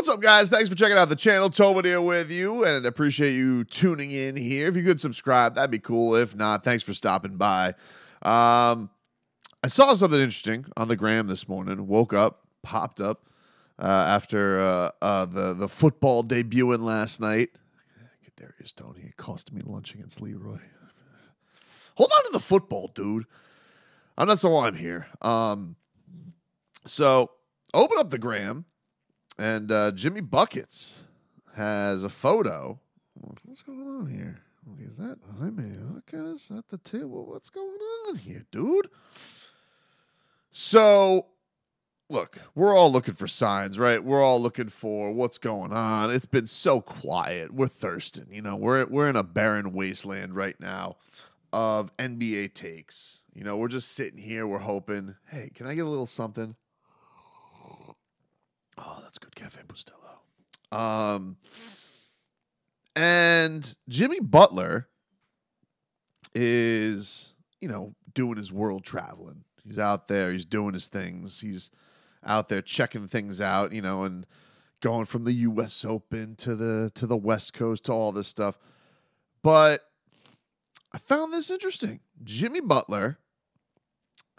What's up, guys? Thanks for checking out the channel. Tobin here with you, and appreciate you tuning in here. If you could subscribe, that'd be cool. If not, thanks for stopping by. I saw something interesting on the gram this morning. Woke up, popped up after the football debuting last night. Kadarius Toney costing me lunch against Leroy. Hold on to the football, dude. That's why I'm here. So open up the gram. And Jimmy Buckets has a photo. What's going on here? Is that Jaime Jaquez at the table? What's going on here, dude? So, look, we're all looking for signs, right? We're all looking for what's going on. It's been so quiet. We're thirsting. You know, we're in a barren wasteland right now of NBA takes. You know, we're just sitting here. We're hoping, hey, can I get a little something? Oh, that's good Cafe Bustelo. And Jimmy Butler is, you know, doing his world traveling. He's out there. He's doing his things. He's out there checking things out, you know, and going from the U.S. Open to the West Coast to all this stuff. But I found this interesting. Jimmy Butler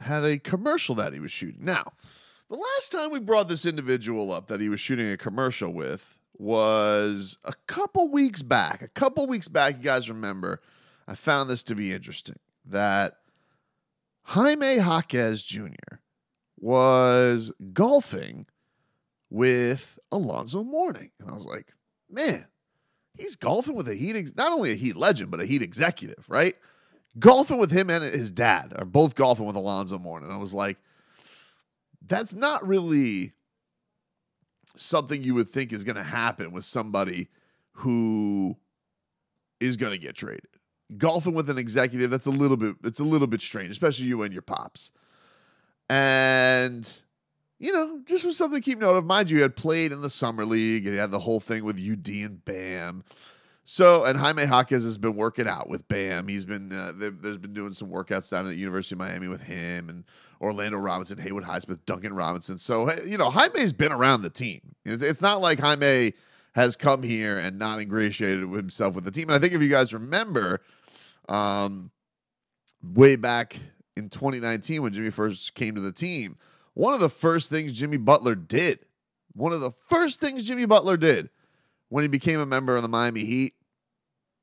had a commercial that he was shooting. Now, the last time we brought this individual up that he was shooting a commercial with was a couple weeks back. You guys remember, I found this to be interesting, that Jaime Jaquez Jr. was golfing with Alonzo Mourning. And I was like, man, he's golfing with not only a Heat legend, but a Heat executive, right? Golfing with him and his dad are both golfing with Alonzo Mourning. I was like, that's not really something you would think is going to happen with somebody who is going to get traded. Golfing with an executive, it's a little bit strange, especially you and your pops. And, you know, just was something to keep note of. Mind you, he had played in the summer league, and he had the whole thing with UD and Bam. So, and Jaime Jaquez has been working out with Bam. He's been, there's been doing some workouts down at the University of Miami with him and Orlando Robinson, Haywood Highsmith, Duncan Robinson. So, you know, Jaime's been around the team. It's not like Jaime has come here and not ingratiated himself with the team. And I think if you guys remember, way back in 2019 when Jimmy first came to the team, one of the first things Jimmy Butler did when he became a member of the Miami Heat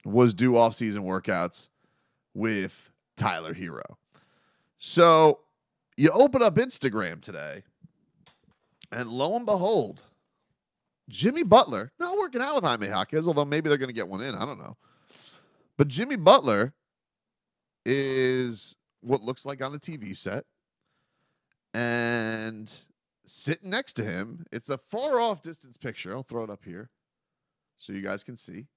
was do off-season workouts with Tyler Hero. So you open up Instagram today, and lo and behold, Jimmy Butler, not working out with Jaime Jaquez, although maybe they're going to get one in. I don't know. But Jimmy Butler is what looks like on a TV set, and sitting next to him, it's a far-off distance picture. I'll throw it up here so you guys can see.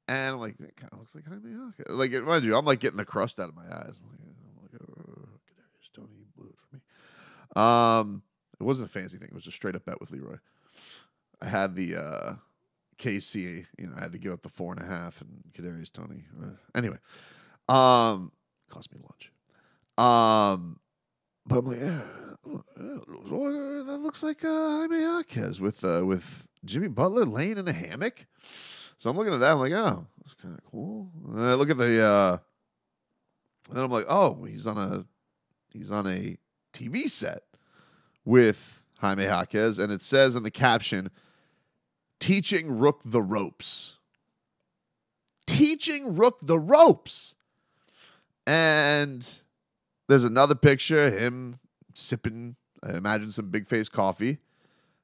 And I'm like, it kind of looks like Jaime Jaquez. Like, mind you, I'm like getting the crust out of my eyes. I'm like, oh, Kadarius Toney blew it for me. It wasn't a fancy thing. It was a straight up bet with Leroy. I had the KC, you know, I had to give up the 4.5 and Kadarius Toney. Anyway, cost me lunch. But I'm like, that looks like Jaime Jaquez with Jimmy Butler laying in a hammock. So I'm looking at that. I'm like, oh, that's kind of cool. And I look at the, and then I'm like, oh, he's on a TV set with Jaime Jaquez, and it says in the caption, "Teaching Rook the ropes." Teaching Rook the ropes. And there's another picture, him sipping, I imagine, some Big Face coffee.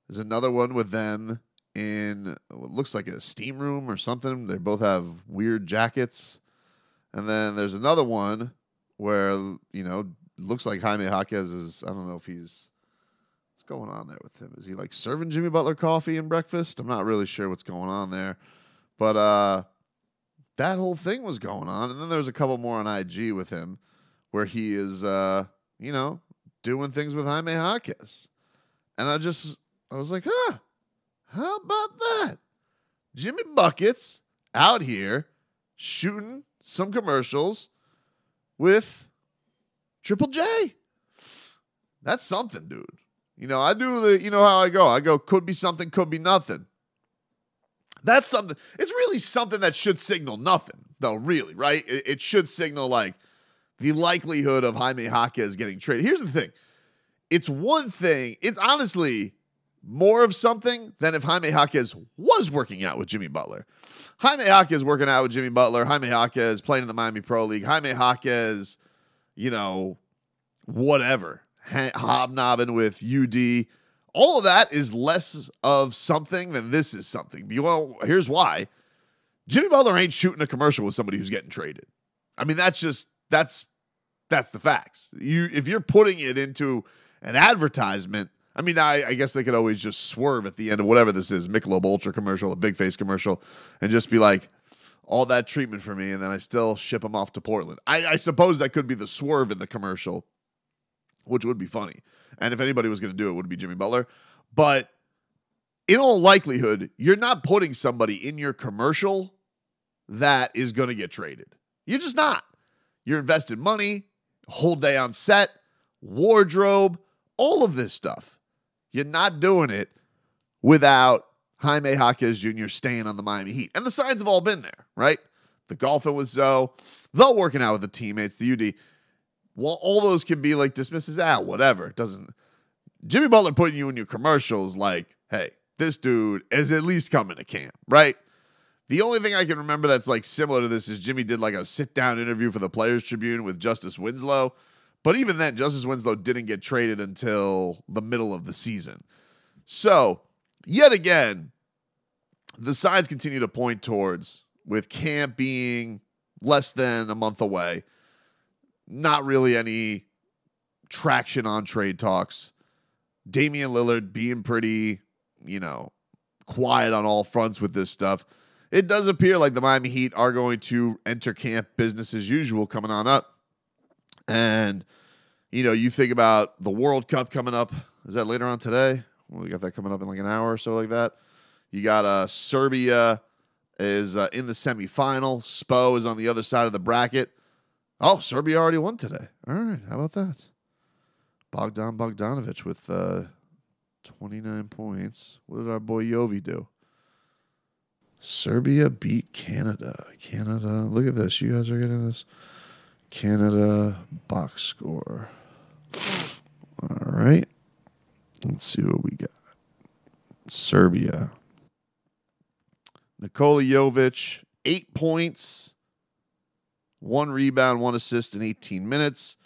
There's another one with them in what looks like a steam room or something. They both have weird jackets. And then there's another one where, you know, looks like Jaime Jaquez is, I don't know if he's, what's going on there with him? Is he like serving Jimmy Butler coffee and breakfast? I'm not really sure what's going on there. But that whole thing was going on. And then there's a couple more on IG with him where he is, you know, doing things with Jaime Jaquez. And I was like, huh, how about that? Jimmy Buckets out here shooting some commercials with Triple J. That's something, dude. I do how I go. I go, could be something, could be nothing. That's something. It's really something that should signal nothing, though, really, right? It should signal, like, the likelihood of Jaime Jaquez getting traded. Here's the thing. It's one thing. It's honestly more of something than if Jaime Jaquez was working out with Jimmy Butler. Jaime Jaquez working out with Jimmy Butler. Jaime Jaquez playing in the Miami Pro League. Jaime Jaquez, whatever. Hobnobbing with UD. All of that is less of something than this is something. Well, here's why. Jimmy Butler ain't shooting a commercial with somebody who's getting traded. I mean, that's the facts. If you're putting it into an advertisement, I mean, I guess they could always just swerve at the end of whatever this is, Michelob Ultra commercial, a Big Face commercial, and just be like, all that treatment for me, and then I still ship them off to Portland. I suppose that could be the swerve in the commercial, which would be funny. And if anybody was going to do it, it would be Jimmy Butler. But in all likelihood, you're not putting somebody in your commercial that is going to get traded. You're just not. You're investing money, whole day on set, wardrobe, all of this stuff. You're not doing it without Jaime Jaquez Jr. staying on the Miami Heat. And the signs have all been there, right? The golfing with Zoe, the working out with the teammates, the UD. Well, all those can be like dismissed as, whatever. It doesn't. Jimmy Butler putting you in your commercials like, hey, this dude is at least coming to camp, right? The only thing I can remember that's like similar to this is Jimmy did like a sit-down interview for the Players Tribune with Justice Winslow. But even then, Justice Winslow didn't get traded until the middle of the season. So, yet again, the signs continue to point towards, with camp being less than a month away, not really any traction on trade talks. Damian Lillard being pretty, quiet on all fronts with this stuff. It does appear like the Miami Heat are going to enter camp business as usual coming on up. And, you think about the World Cup coming up. Is that later on today? Well, we got that coming up in like an hour or so like that. You got Serbia is in the semifinal. Spo is on the other side of the bracket. Oh, Serbia already won today. All right, how about that? Bogdan Bogdanović with 29 points. What did our boy Jović do? Serbia beat Canada. Canada, look at this. You guys are getting this. Canada box score. All right. Let's see what we got. Serbia. Nikola Jović, 8 points, 1 rebound, 1 assist in 18 minutes.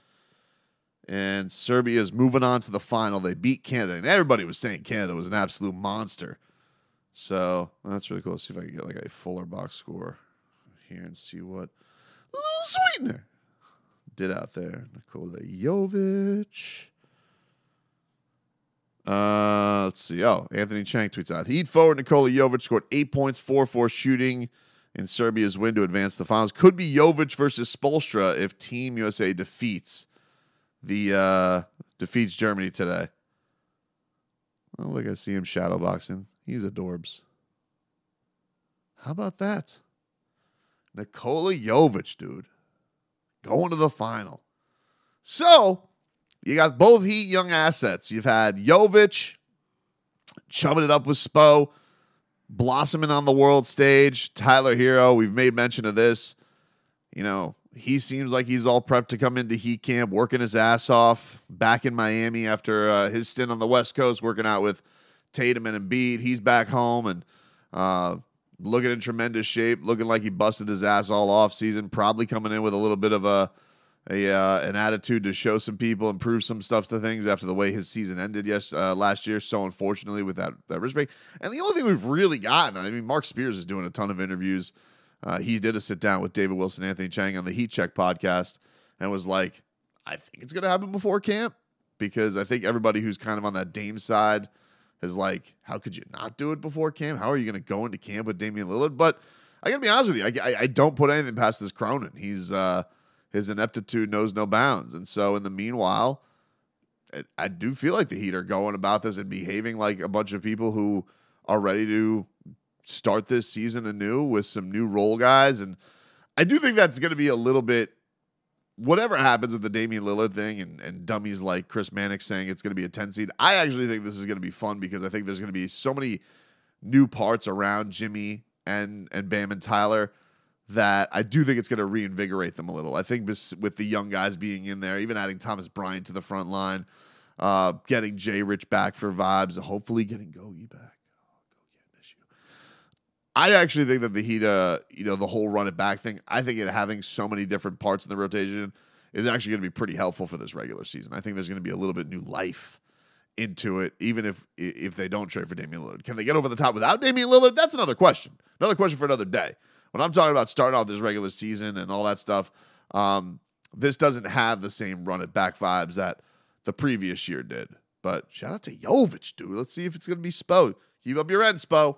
And Serbia is moving on to the final. They beat Canada. And everybody was saying Canada was an absolute monster. So that's really cool. Let's see if I can get like a fuller box score here and see what Sweetener did out there. Nikola Jović. Let's see. Oh, Anthony Chang tweets out. Heat forward Nikola Jović scored 8 points, 4-4 shooting in Serbia's win to advance to the finals. Could be Jović versus Spoelstra if Team USA defeats Germany today. Oh, look, I see him shadowboxing. He's adorbs. How about that? Nikola Jović, dude. Going to the final. So, you got both Heat young assets. You've had Jović chumming it up with Spo, blossoming on the world stage. Tyler Hero, we've made mention of this. He seems like he's all prepped to come into Heat camp, working his ass off back in Miami after his stint on the West Coast, working out with Tatum and Embiid. He's back home and looking in tremendous shape, looking like he busted his ass all off season, probably coming in with a little bit of an attitude to show some people and prove some stuff to things after the way his season ended last year. So unfortunately with that wrist break. And the only thing we've really gotten, I mean, Mark Spears is doing a ton of interviews. He did a sit down with David Wilson, Anthony Chang on the Heat Check podcast and was like, I think it's going to happen before camp, because I think everybody who's kind of on that Dame side is like, how could you not do it before camp? How are you going to go into camp with Damian Lillard? But I got to be honest with you. I don't put anything past this Cronin. His ineptitude knows no bounds. And so in the meanwhile, I do feel like the Heat are going about this and behaving like a bunch of people who are ready to start this season anew with some new role guys. And I do think that's going to be a little bit whatever happens with the Damian Lillard thing and dummies like Chris Mannix saying it's going to be a 10 seed, I actually think this is going to be fun because I think there's going to be so many new parts around Jimmy and Bam and Tyler that I do think it's going to reinvigorate them a little. I think with the young guys being in there, even adding Thomas Bryant to the front line, getting Jay Rich back for vibes, hopefully getting Gogi back. I actually think that the Heat, the whole run it back thing, I think it having so many different parts in the rotation is actually going to be pretty helpful for this regular season. I think there's going to be a little bit new life into it, even if they don't trade for Damian Lillard. Can they get over the top without Damian Lillard? That's another question. Another question for another day. When I'm talking about starting off this regular season and all that stuff, this doesn't have the same run it back vibes that the previous year did. But shout out to Jović, dude. Let's see if it's going to be Spo. Keep up your end, Spo.